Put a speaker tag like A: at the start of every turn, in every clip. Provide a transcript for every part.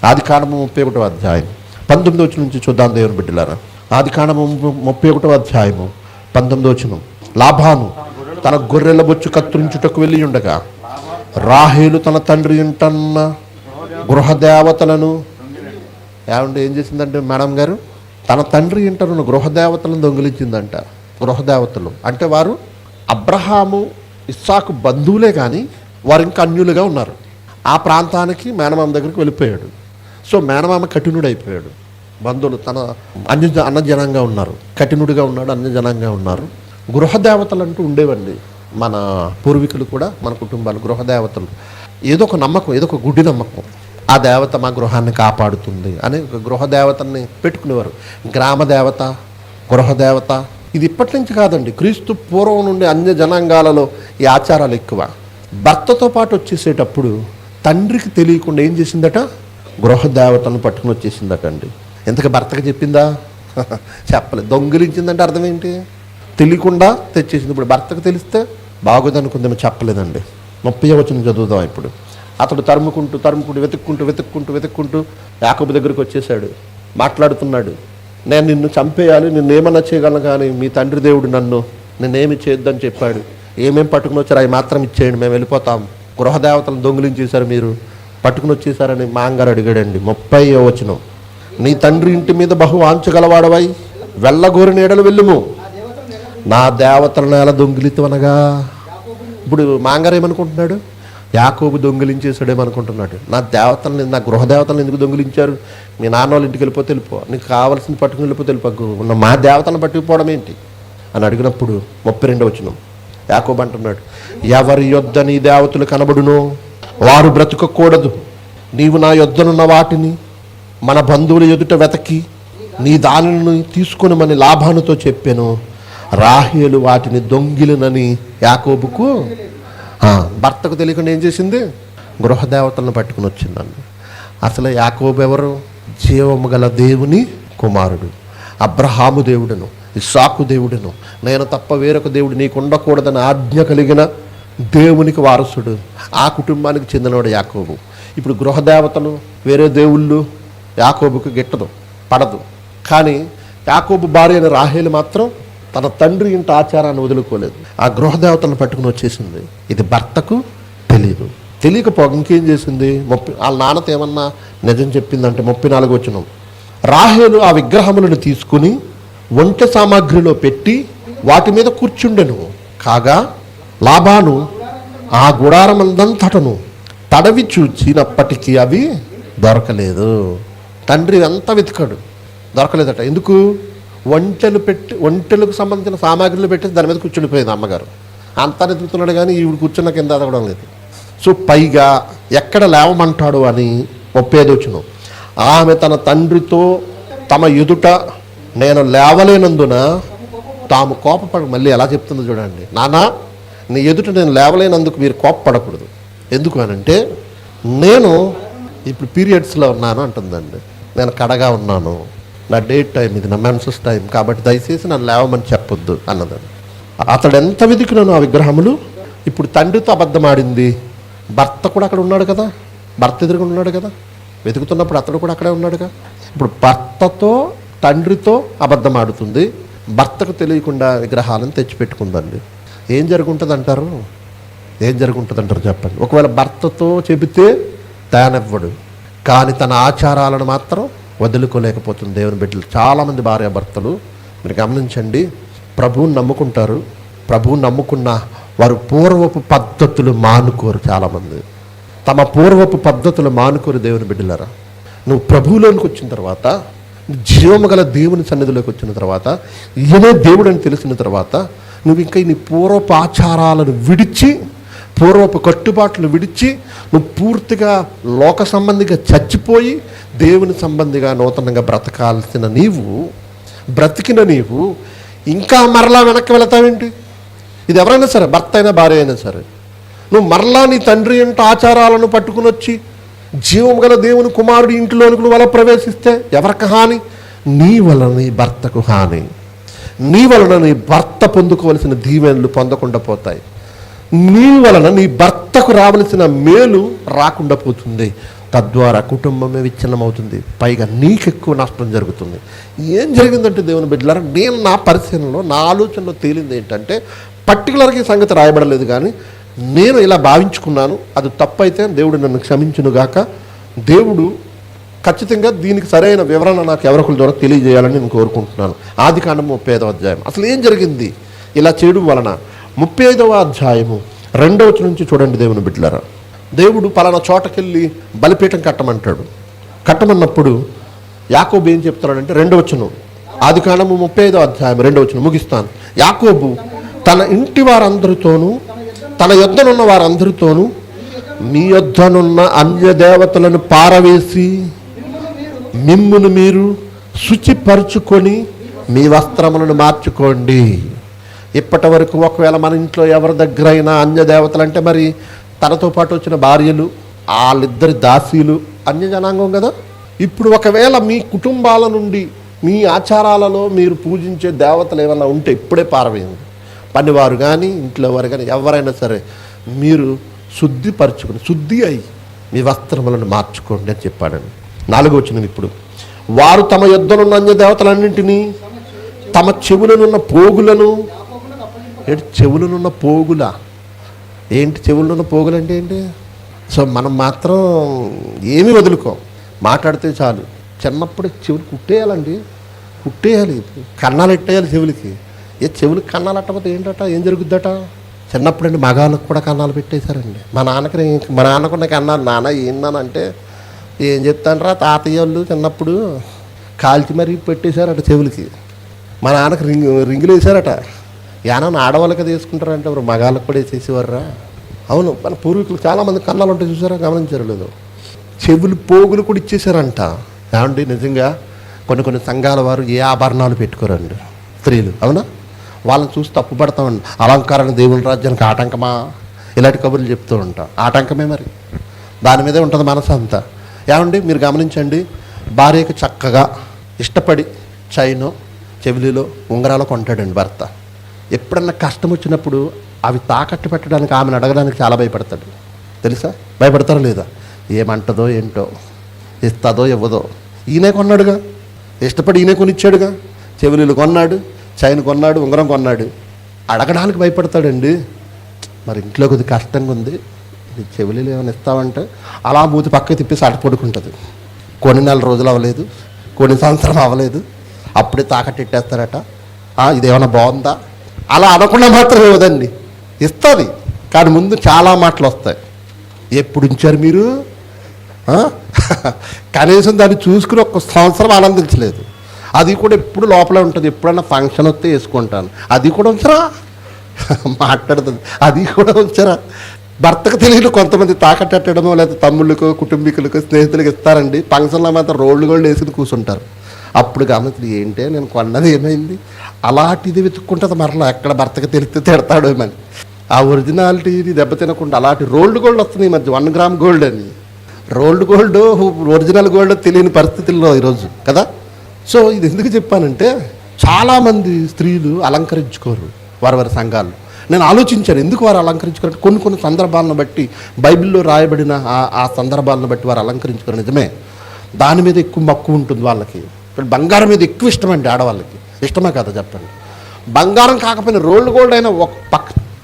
A: ఆదికాండము 31వ అధ్యాయం 19వ వచనం నుంచి చూద్దాం దేవుని బిడ్డలారా. ఆదికాండము 31వ అధ్యాయము 19వ వచనం. లాబాను తన గొర్రెల బొచ్చు కత్తిరించుటకు వెళ్ళి ఉండగా రాహేలు తన తండ్రి ఇంటన్న గృహదేవతలను ఏం చేసిందంటే మేడం గారు, తన తండ్రి ఇంటన్న గృహదేవతలను దొంగిలించిందంట. గృహదేవతలు అంటే వారు అబ్రహాము ఇస్సాకు బంధువులే కానీ వారు ఇంకా అన్యులుగా ఉన్నారు. ఆ ప్రాంతానికి మేనమామ దగ్గరికి వెళ్ళిపోయాడు. సో మేనమామ కఠినుడు అయిపోయాడు. బంధువులు తన అన్నజనంగా ఉన్నారు, కఠినుడిగా ఉన్నాడు, అన్యజనంగా ఉన్నారు. గృహదేవతలు అంటూ ఉండేవండి మన పూర్వీకులు కూడా, మన కుటుంబాలు. గృహదేవతలు ఏదో ఒక నమ్మకం, ఏదో ఒక గుడ్డి నమ్మకం, ఆ దేవత మా గృహాన్ని కాపాడుతుంది అని ఒక గృహదేవతని పెట్టుకునేవారు. గ్రామదేవత, గృహదేవత ఇది ఇప్పటి నుంచి కాదండి, క్రీస్తు పూర్వం నుండి అన్య జనాంగాలలో ఈ ఆచారాలు ఎక్కువ. భర్తతో పాటు వచ్చేసేటప్పుడు తండ్రికి తెలియకుండా ఏం చేసిందట, గృహదేవతలను పట్టుకుని వచ్చేసిందట అండి. ఎంతగా భర్తకు చెప్పిందా? చెప్పలేదు. దొంగిలించిందంటే అర్థం ఏంటి? తెలియకుండా తెచ్చేసింది. ఇప్పుడు భర్తకు తెలిస్తే బాగోదనుకుందేమో, చెప్పలేదండి. 30వ వచనం చదువుదాం ఇప్పుడు. అతడు తరుముకుంటూ వెతుక్కుంటూ యాకోబు దగ్గరికి వచ్చేసాడు. మాట్లాడుతున్నాడు, నేను నిన్ను చంపేయాలి, నిన్నేమన్నా చేయగలను, కానీ మీ తండ్రి దేవుడు నన్ను నేనేమి చేయొద్దని చెప్పాడు. ఏమేమి పట్టుకుని వచ్చారు అవి మాత్రం ఇచ్చేయండి, మేము వెళ్ళిపోతాం. గృహదేవతలను దొంగిలించేశారు, మీరు పట్టుకుని వచ్చేసారని మాంగారు అడిగాడండి. 30వ వచనం. నీ తండ్రి ఇంటి మీద బహు ఆంచగలవాడవై వెళ్ళగోరి నీడలు వెళ్ళుము, నా దేవతలను ఎలా దొంగిలితవనగా. ఇప్పుడు మాంగారు ఏమనుకుంటున్నాడు? యాకోబు దొంగిలించేసాడేమనుకుంటున్నాడు. నా దేవతలను, నా గృహదేవతలను ఎందుకు దొంగిలించారు? మీ నాన్న వాళ్ళ ఇంటికి వెళ్ళిపోతే వెళ్ళిపో, నీకు కావాల్సింది పట్టుకుని వెళ్ళిపోతే వెళ్ళిపో, మా దేవతలను పట్టుకుపోవడం ఏంటి అని అడిగినప్పుడు 32వ వచనం. యాకోబు అంటున్నాడు, ఎవరి యొద్ద నీ దేవతలు కనబడునో వారు బ్రతుకకూడదు. నీవు నా యొద్దనున్న వాటిని మన బంధువుల ఎదుట వెతకి నీ దానిని తీసుకొనమని లాబానుతో చెప్పాను. రాహేలు వాటిని దొంగిలినని యాకోబుకు, భర్తకు తెలియకుండా ఏం చేసింది? గృహదేవతలను పట్టుకుని వచ్చిందండి. అసలు యాకోబు ఎవరు? జీవము గల దేవుని కుమారుడు, అబ్రహాము దేవుడును, ఇస్సాకు దేవుడును, నేను తప్ప వేరొక దేవుడు నీకు ఉండకూడదని ఆజ్ఞ కలిగిన దేవునికి వారసుడు. ఆ కుటుంబానికి చెందినవాడు యాకోబు. ఇప్పుడు గృహదేవతలు, వేరే దేవుళ్ళు యాకోబుకు గిట్టదు, పడదు. కానీ యాకోబు భార్య అయిన రాహేలు మాత్రం తన తండ్రి ఇంటి ఆచారాన్ని వదులుకోలేదు. ఆ గృహదేవతలను పట్టుకుని వచ్చేసింది. ఇది భర్తకు తెలియదు. తెలియకపోక ఇంకేం చేసింది? వాళ్ళ నాన్నతో ఏమన్నా నిజం చెప్పిందంటే 34వ వచనం. రాహేలు ఆ విగ్రహములను తీసుకుని వంట సామాగ్రిలో పెట్టి వాటి మీద కూర్చుండెను. కాగా లాబాను ఆ గుడారమందంతటను తడవి చూచినప్పటికీ అవి దొరకలేదు. తండ్రి అంతా వెతికాడు, దొరకలేదట. ఎందుకు? వంటలకు సంబంధించిన సామాగ్రిలు పెట్టి దాని మీద కూర్చుండిపోయింది అమ్మగారు. అంతా వెతుకుతున్నాడు కానీ ఈవిడ కూర్చున్న కింద ఎదగడం లేదు. సో పైగా ఎక్కడ లేవమంటాడు అని 35వ వచనం. ఆమె తన తండ్రితో తమ ఎదుట నేను లేవలేనందున తాము కోపపడ, మళ్ళీ ఎలా చెప్తుందో చూడండి. నాన్న, నీ ఎదుట నేను లేవలేనందుకు మీరు కోపపడకూడదు. ఎందుకు అనంటే నేను ఇప్పుడు పీరియడ్స్లో ఉన్నాను అంటుందండి. నేను కడగా ఉన్నాను, నా డేట్ టైం ఇది, నా మెన్సెస్ టైం, కాబట్టి దయచేసి నన్ను లేవమని చెప్పొద్దు అన్నదండి. అతడు ఎంత వెతికినాను ఆ విగ్రహములు. ఇప్పుడు తండ్రితో అబద్ధం ఆడింది. భర్త కూడా అక్కడ ఉన్నాడు కదా, భర్త ఎదురుగా ఉన్నాడు కదా, వెతుకుతున్నప్పుడు అతడు కూడా అక్కడే ఉన్నాడుగా. ఇప్పుడు భర్తతో తండ్రితో అబద్ధం ఆడుతుంది. భర్తకు తెలియకుండా విగ్రహాలను తెచ్చిపెట్టుకుందండి. ఏం జరుగుంటుంది అంటారు? చెప్పండి. ఒకవేళ భర్తతో చెబితే తానెవ్వడు, కానీ తన ఆచారాలను మాత్రం వదులుకోలేకపోతుంది దేవుని బిడ్డలు. చాలామంది భార్యాభర్తలు మీరు గమనించండి, ప్రభువుని నమ్ముకుంటారు. ప్రభువుని నమ్ముకున్న వారు పూర్వపు పద్ధతులు మానుకోరు. చాలామంది తమ పూర్వపు పద్ధతులు మానుకోరు. దేవుని బిడ్డలారా, నువ్వు ప్రభువులోనికి వచ్చిన తర్వాత, జీవము గల దేవుని సన్నిధిలోకి వచ్చిన తర్వాత, ఈయనే దేవుడు అని తెలిసిన తర్వాత, నువ్వు ఇంకా నీ పూర్వపు ఆచారాలను విడిచి, పూర్వపు కట్టుబాట్లు విడిచి, నువ్వు పూర్తిగా లోక సంబంధిగా చచ్చిపోయి దేవుని సంబంధిగా నూతనంగా బ్రతకాల్సిన బ్రతికిన నీవు ఇంకా మరలా వెనక్కి వెళతావేంటి? ఇది ఎవరైనా సరే, భర్త అయినా భార్య అయినా సరే, నువ్వు మరలా నీ తండ్రి ఇంటి ఆచారాలను పట్టుకుని వచ్చి జీవం గల దేవుని కుమారుడి ఇంటిలోనికి నువ్వు అలా ప్రవేశిస్తే ఎవరికి హాని? నీ వలన నీ భర్తకు హాని. నీ వలన నీ భర్త పొందుకోవలసిన దీవెనలు పొందకుండా పోతాయి. నీ వలన నీ భర్తకు రావలసిన మేలు రాకుండా పోతుంది. తద్వారా కుటుంబమే విచ్ఛిన్నమవుతుంది, పైగా నీకు ఎక్కువ నష్టం జరుగుతుంది. ఏం జరిగిందంటే దేవుని బిడ్డలారా, నేను నా పరిశీలనలో, నా ఆలోచనలో తేలింది ఏంటంటే, పర్టికులర్గా ఈ సంగతి రాయబడలేదు, కానీ నేను ఇలా భావించుకున్నాను. అది తప్పు అయితే దేవుడు నన్ను క్షమించునుగాక. దేవుడు ఖచ్చితంగా దీనికి సరైన వివరణ నాకు ఎవరొకరి ద్వారా తెలియజేయాలని నేను కోరుకుంటున్నాను. ఆదికాండం 35వ అధ్యాయం. అసలు ఏం జరిగింది ఇలా చేయడం వలన? 35వ అధ్యాయము 2వ వచనం నుంచి చూడండి దేవుని బిడ్డలారా. దేవుడు పలానా చోటకెళ్ళి బలిపీఠం కట్టమంటాడు. కట్టమన్నప్పుడు యాకోబు ఏం చెప్తున్నాడంటే, 2వ వచనం, ఆదికాండము 35వ అధ్యాయం 2వ వచనం ముగిస్తాను. యాకోబు తన ఇంటి వారందరితోనూ, తన యొద్దనున్న వారందరితోనూ, మీ యొద్దనున్న అన్య దేవతలను పారవేసి మిమ్మును మీరు శుచిపరుచుకొని మీ వస్త్రములను మార్చుకోండి. ఇప్పటి వరకు ఒకవేళ మన ఇంట్లో ఎవరి దగ్గర అయినా అన్య దేవతలు అంటే, మరి తనతో పాటు వచ్చిన భార్యలు, వాళ్ళిద్దరి దాసీలు అన్య జనాంగం కదా. ఇప్పుడు ఒకవేళ మీ కుటుంబాల నుండి, మీ ఆచారాలలో మీరు పూజించే దేవతలు ఏమైనా ఉంటే ఇప్పుడే పారవేయండి. పనివారు కానీ, ఇంట్లో వారు కానీ, ఎవరైనా సరే మీరు శుద్ధిపరచుకుని, శుద్ధి అయి మీ వస్త్రములను మార్చుకోండి అని చెప్పాడండి. 4వ వచనం, ఇప్పుడు వారు తమ యొద్దనున్న అన్య దేవతలన్నింటినీ, తమ చెవులనున్న పోగులను, చెవులనున్న పోగుల ఏంటి? చెవులనున్న పోగులు అంటే ఏంటి? సో మనం మాత్రం ఏమీ వదులుకోం, మాట్లాడితే చాలు. చిన్నప్పుడు చెవులు కుట్టేయాలండి, కుట్టేయాలి, కన్నాలు ఎట్టేయాలి చెవులకి. చెవులకి కన్నాలు అట్టకపోతే ఏంటట, ఏం జరుగుద్దట? చిన్నప్పుడు అండి మగాళ్ళకు కూడా కన్నాలు పెట్టేశారండి. మా నాన్నకున్న కన్నాలు, నాన్న ఏందనంటే, ఏం చెప్తానరా తాతయ్య వాళ్ళు చిన్నప్పుడు కాల్చి మరీ పెట్టేశారట చెవులకి. మా నాన్నకి రింగులు వేసారట. ఏమన్నా ఆడవాళ్ళకి తీసుకుంటారంటే, ఎవరు మగాళ్ళకు కూడా వేసేసేవారా? అవును, మన పూర్వీకులు చాలామంది కన్నాలు ఉంటాయి, చూసారా, గమనించారు లేదు? చెవులు పోగులు కూడా ఇచ్చేసారంట. ఏమండి నిజంగా కొన్ని సంఘాల వారు ఏ ఆభరణాలు పెట్టుకోరండి స్త్రీలు, అవునా? వాళ్ళని చూసి తప్పు పడతామండి. అలంకారాన్ని దేవుని రాజ్యానికి ఆటంకమా, ఇలాంటి కబుర్లు చెప్తూ ఉంటాం. ఆటంకమే మరి, దాని మీదే ఉంటుంది మనసు అంతా. ఏమండి మీరు గమనించండి, భార్యకు చక్కగా ఇష్టపడి చైను, చెవిలిలో, ఉంగరాలు కొంటాడండి భర్త. ఎప్పుడన్నా కష్టం వచ్చినప్పుడు అవి తాకట్టు పెట్టడానికి ఆమెను అడగడానికి చాలా భయపడతాడు, తెలుసా? భయపడతారో లేదా? ఏమంటదో ఏంటో, ఇస్తుందో ఇవ్వదో. ఈయనే కొన్నాడుగా, ఇష్టపడి ఈయనే కొనిచ్చాడుగా. చెవిలీలు కొన్నాడు, చైన్ కొన్నాడు, ఉంగరం కొన్నాడు, అడగడానికి భయపడతాడండి. మరి ఇంట్లో కొద్దిగా కష్టంగా ఉంది, చెవిలీలు ఏమైనా ఇస్తామంటే అలా మూతి పక్కకి తిప్పేసి అటు పడుకుంటుంది. కొన్ని నెల రోజులు అవ్వలేదు, కొన్ని సంవత్సరం అవ్వలేదు, అప్పుడే తాకట్టు ఇట్టేస్తారట. ఇదేమైనా బాగుందా? అలా అనకుండా మాత్రం ఇవ్వదండి, ఇస్తుంది. కానీ ముందు చాలా మాటలు వస్తాయి. ఎప్పుడు ఉంచారు మీరు? కనీసం దాన్ని చూసుకుని ఒక్క సంవత్సరం ఆనందించలేదు. అది కూడా ఎప్పుడు లోపలే ఉంటుంది. ఎప్పుడన్నా ఫంక్షన్ వస్తే వేసుకుంటాను, అది కూడా ఉంచరా, మాట్లాడుతుంది, అది కూడా ఉంచరా. భర్తకు తెలియదు కొంతమంది తాకట్టడమో లేదా తమ్ముళ్ళకో, కుటుంబీకులకు, స్నేహితులకు ఇస్తారండి. ఫంక్షన్లో మాత్రం రోడ్లు వేసుకుని కూర్చుంటారు. అప్పుడు గమనించి ఏంటే నేను కొన్నది ఏమైంది, అలాంటిది వెతుక్కుంటుంది. మరలా ఎక్కడ భర్తకు తెలిస్తే తిడతాడో ఏమని. ఆ ఒరిజినాలిటీని దెబ్బతినకుండా అలాంటి రోల్డ్ గోల్డ్ వస్తుంది ఈ మధ్య, 1 గ్రామ్ గోల్డ్ అని. రోల్డ్ గోల్డ్ ఒరిజినల్ గోల్డ్ తెలియని పరిస్థితుల్లో ఈరోజు కదా. సో ఇది ఎందుకు చెప్పానంటే, చాలామంది స్త్రీలు అలంకరించుకోరు వారి సంఘాలు. నేను ఆలోచించాను ఎందుకు వారు అలంకరించుకోరు. కొన్ని సందర్భాలను బట్టి, బైబిల్లో రాయబడిన ఆ సందర్భాలను బట్టి వారు అలంకరించుకోరు. నిజమే, దాని మీద ఎక్కువ మక్కువ ఉంటుంది వాళ్ళకి. బంగారం మీద ఎక్కువ ఇష్టం అండి ఆడవాళ్ళకి. ఇష్టమే కదా చెప్పండి. బంగారం కాకపోయినా రోల్డ్ గోల్డ్ అయినా ఒక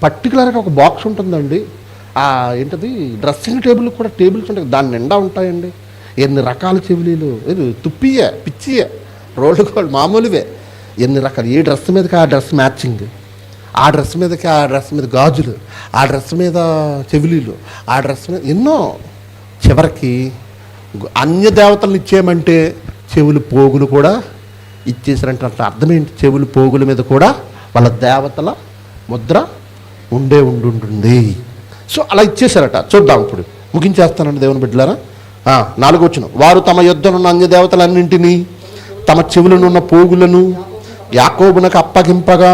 A: పర్టికులర్గా ఒక బాక్స్ ఉంటుందండి. ఏంటది, డ్రెస్సింగ్ టేబుల్ కూడా టేబుల్స్ ఉంటాయి, దాని నిండా ఉంటాయండి ఎన్ని రకాల చెవిలీలు. ఇది తుప్పియే, పిచ్చియే, రోల్డ్ గోల్డ్ మామూలువే. ఎన్ని రకాలు, ఏ డ్రెస్ మీదకి ఆ డ్రెస్ మ్యాచింగ్, ఆ డ్రెస్ మీదకి ఆ డ్రెస్ మీద గాజులు, ఆ డ్రెస్ మీద చెవిలీలు, ఆ డ్రెస్ మీద ఎన్నో. చివరికి అన్య దేవతలను ఇచ్చేయమంటే చెవులు పోగులు కూడా ఇచ్చేసారంటే అర్థం ఏంటి? చెవులు పోగుల మీద కూడా వాళ్ళ దేవతల ముద్ర ఉండుంటుంది. సో అలా ఇచ్చేసారట. చూద్దాం, ఇప్పుడు ముగించేస్తానండి దేవుని బిడ్డలారా. 4వ వచనం, వారు తమ యొద్దనున్న అన్య దేవతలన్నింటినీ, తమ చెవులనున్న పోగులను యాకోబునకు అప్పగింపగా,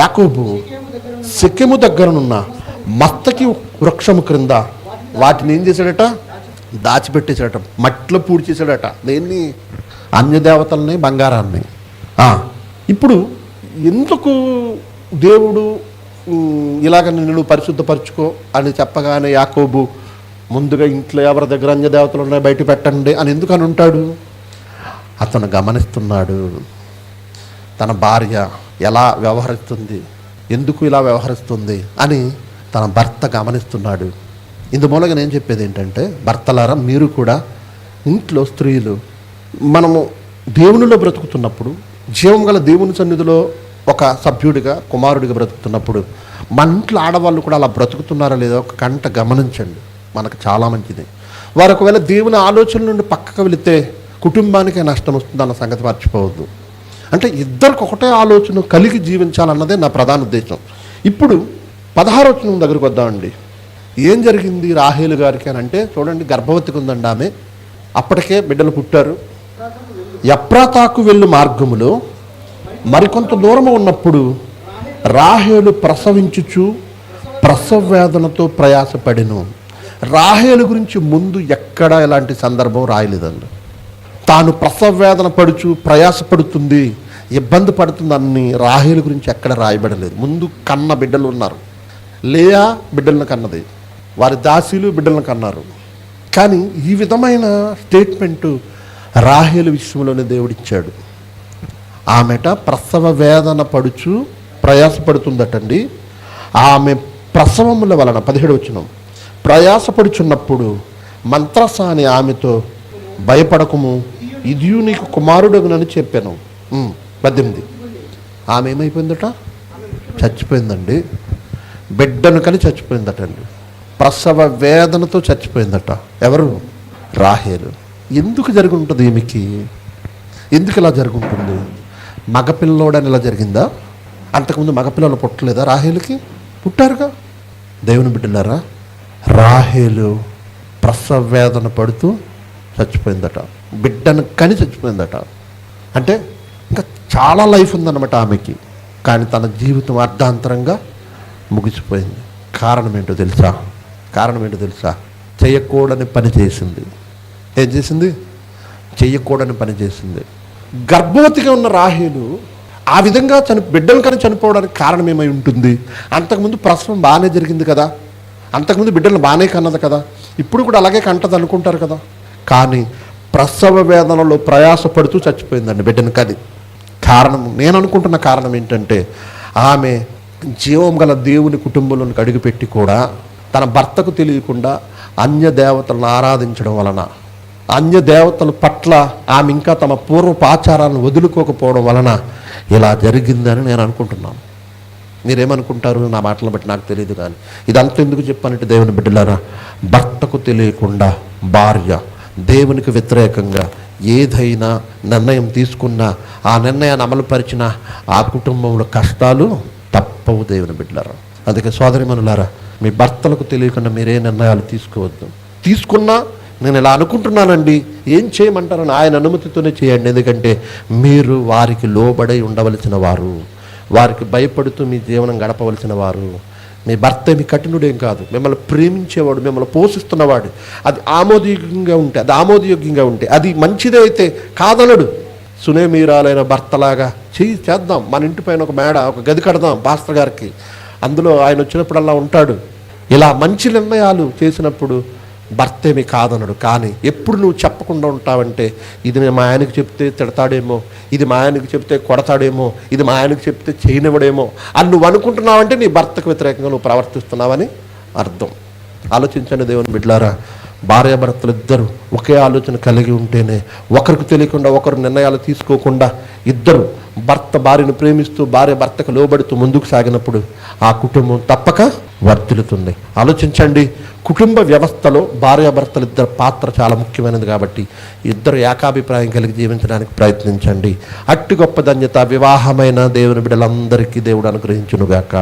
A: యాకోబు షెకెము దగ్గరనున్న మస్తకి వృక్షము క్రింద వాటిని ఏం చేశాడట? దాచిపెట్టేశాడట, మట్టిలో పూడ్చేశాడట. దేన్ని? అన్యదేవతల్ని, బంగారాన్ని. ఇప్పుడు ఎందుకు దేవుడు ఇలాగ నిన్ను పరిశుద్ధపరచుకో అని చెప్పగానే యాకోబు ముందుగా ఇంట్లో ఎవరి దగ్గర అన్యదేవతలు ఉన్నాయి బయట పెట్టండి అని ఎందుకు అని ఉంటాడు? అతను గమనిస్తున్నాడు తన భార్య ఎలా వ్యవహరిస్తుంది, ఎందుకు ఇలా వ్యవహరిస్తుంది అని తన భర్త గమనిస్తున్నాడు. ఇందుమూలంగా నేను చెప్పేది ఏంటంటే, భర్తలారా మీరు కూడా ఇంట్లో స్త్రీలు మనము దేవునిలో బ్రతుకుతున్నప్పుడు, జీవం గల దేవుని సన్నిధిలో ఒక సభ్యుడిగా కుమారుడిగా బ్రతుకుతున్నప్పుడు మన ఇంట్లో ఆడవాళ్ళు కూడా అలా బ్రతుకుతున్నారా లేదా ఒక కంట గమనించండి. మనకు చాలా మంచిది. వారు ఒకవేళ దేవుని ఆలోచన నుండి పక్కకు వెళితే కుటుంబానికే నష్టం వస్తుంది అన్న సంగతి మర్చిపోవద్దు. అంటే ఇద్దరికి ఒకటే ఆలోచన కలిగి జీవించాలన్నదే నా ప్రధాన ఉద్దేశం. ఇప్పుడు 16వ వచనం దగ్గరికి వద్దామండి. ఏం జరిగింది రాహేలు గారికి అని అంటే, చూడండి, గర్భవతికి ఉందండి ఆమె. అప్పటికే బిడ్డలు పుట్టారు. ఎఫ్రాతాకు వెళ్ళు మార్గములో మరికొంత దూరము ఉన్నప్పుడు రాహేలు ప్రసవించుచు ప్రసవ వేదనతో ప్రయాసపడెను. రాహేలు గురించి ముందు ఎక్కడా ఎలాంటి సందర్భం రాయలేదండి. తాను ప్రసవ వేదన పడుచు ప్రయాసపడుతుంది, ఇబ్బంది పడుతుందని రాహేలు గురించి ఎక్కడ రాయబడలేదు. ముందు కన్న బిడ్డలు ఉన్నారు. లేయా బిడ్డలను కన్నది, వారి దాసీలు బిడ్డలను కన్నారు. కానీ ఈ విధమైన స్టేట్మెంటు రాహేలు విషయంలోనే దేవుడిచ్చాడు. ఆమెట ప్రసవ వేదన పడుచు ప్రయాసపడుతుందటండి. ఆమె ప్రసవముల వలన 17వ వచనం, ప్రయాసపడుచున్నప్పుడు మంత్రసాని ఆమెతో భయపడకము, ఇదియు నీకు కుమారుడగునని చెప్పాను. 18, ఆమె ఏమైపోయిందట? చచ్చిపోయిందండి. బిడ్డను కని చచ్చిపోయిందటండి. ప్రసవ వేదనతో చచ్చిపోయిందట. ఎవరు? రాహేలు. ఎందుకు జరిగి ఉంటుంది ఈమెకి? ఎందుకు ఇలా జరుగుంటుంది? మగపిల్లోడని ఇలా జరిగిందా? అంతకుముందు మగపిల్లలు పుట్టలేదా రాహేలుకి? పుట్టారుగా. దేవుని బిడ్డలారా, రాహేలు ప్రసవ వేదన పడుతూ చచ్చిపోయిందట. బిడ్డను కని చచ్చిపోయిందట. అంటే ఇంకా చాలా లైఫ్ ఉందన్నమాట ఆమెకి. కానీ తన జీవితం అర్ధాంతరంగా ముగిసిపోయింది. కారణం ఏంటో తెలుసా? చేయకూడని పని చేసింది. ఏం చేసింది? చెయ్యకూడని పని చేసింది. గర్భవతిగా ఉన్న రాహేలు ఆ విధంగా బిడ్డలు కానీ చనిపోవడానికి కారణం ఏమై ఉంటుంది? అంతకుముందు ప్రసవం బాగానే జరిగింది కదా, అంతకుముందు బిడ్డలు బాగానే కన్నది కదా, ఇప్పుడు కూడా అలాగే కంటది అనుకుంటారు కదా. కానీ ప్రసవ వేదనలో ప్రయాసపడుతూ చచ్చిపోయిందండి బిడ్డను కని. కారణం, నేను అనుకుంటున్న కారణం ఏంటంటే, ఆమె జీవం గల దేవుని కుటుంబంలోనికి అడుగుపెట్టి కూడా తన భర్తకు తెలియకుండా అన్య దేవతలను ఆరాధించడం వలన, అన్య దేవతల పట్ల ఆమె ఇంకా తమ పూర్వపాచారాలను వదులుకోకపోవడం వలన ఇలా జరిగిందని నేను అనుకుంటున్నాను. మీరేమనుకుంటారు? నా మాటలను బట్టి నాకు తెలియదు. కానీ ఇదంతా ఎందుకు చెప్పానంటే, దేవుని బిడ్డలారా, భర్తకు తెలియకుండా భార్య దేవునికి వ్యతిరేకంగా ఏదైనా నిర్ణయం తీసుకున్నా, ఆ నిర్ణయాన్ని అమలుపరిచిన ఆ కుటుంబంలో కష్టాలు తప్పవు. దేవుని బిడ్డలారా, అందుకే సోదరిమణులారా, మీ భర్తలకు తెలియకుండా మీరే నిర్ణయాలు తీసుకోవద్దు. తీసుకున్నా నేను ఇలా అనుకుంటున్నానండి, ఏం చేయమంటారని ఆయన అనుమతితోనే చేయండి. ఎందుకంటే మీరు వారికి లోబడై ఉండవలసిన వారు, వారికి భయపడుతూ మీ జీవనం గడపవలసిన వారు. మీ భర్త మీ కఠినుడేం కాదు, మిమ్మల్ని ప్రేమించేవాడు, మిమ్మల్ని పోషిస్తున్నవాడు. అది ఆమోదయోగ్యంగా ఉంటే అది మంచిదే అయితే కాదనడు. సునేమీరాలైన భర్తలాగా చేద్దాం, మన ఇంటి పైన ఒక మేడ, ఒక గది కడదాం పాస్టర్ గారికి, అందులో ఆయన వచ్చినప్పుడల్లా ఉంటాడు. ఇలా మంచి నిర్ణయాలు చేసినప్పుడు భర్తేమి కాదనడు. కానీ ఎప్పుడు నువ్వు చెప్పకుండా ఉంటావంటే, ఇది మా ఆయనకి చెప్తే తిడతాడేమో, ఇది మా ఆయనకి చెప్తే కొడతాడేమో, ఇది మా ఆయనకి చెప్తే చేయనివ్వడేమో అని నువ్వు అనుకుంటున్నావంటే నీ భర్తకు వ్యతిరేకంగా నువ్వు ప్రవర్తిస్తున్నావని అర్థం. ఆలోచించండి దేవుని బిడ్డలారా, భార్యాభర్తలు ఇద్దరు ఒకే ఆలోచన కలిగి ఉంటేనే, ఒకరికి తెలియకుండా ఒకరు నిర్ణయాలు తీసుకోకుండా ఇద్దరు, భర్త భార్యను ప్రేమిస్తూ భార్య భర్తకు లోబడుతూ ముందుకు సాగినప్పుడు ఆ కుటుంబం తప్పక వర్ధిల్లుతుంది. ఆలోచించండి, కుటుంబ వ్యవస్థలో భార్యాభర్తలు ఇద్దరు పాత్ర చాలా ముఖ్యమైనది. కాబట్టి ఇద్దరు ఏకాభిప్రాయం కలిగి జీవించడానికి ప్రయత్నించండి. అట్టి గొప్ప ధన్యత వివాహమైన దేవుని బిడ్డలందరికీ దేవుడు అనుగ్రహించునుగాక.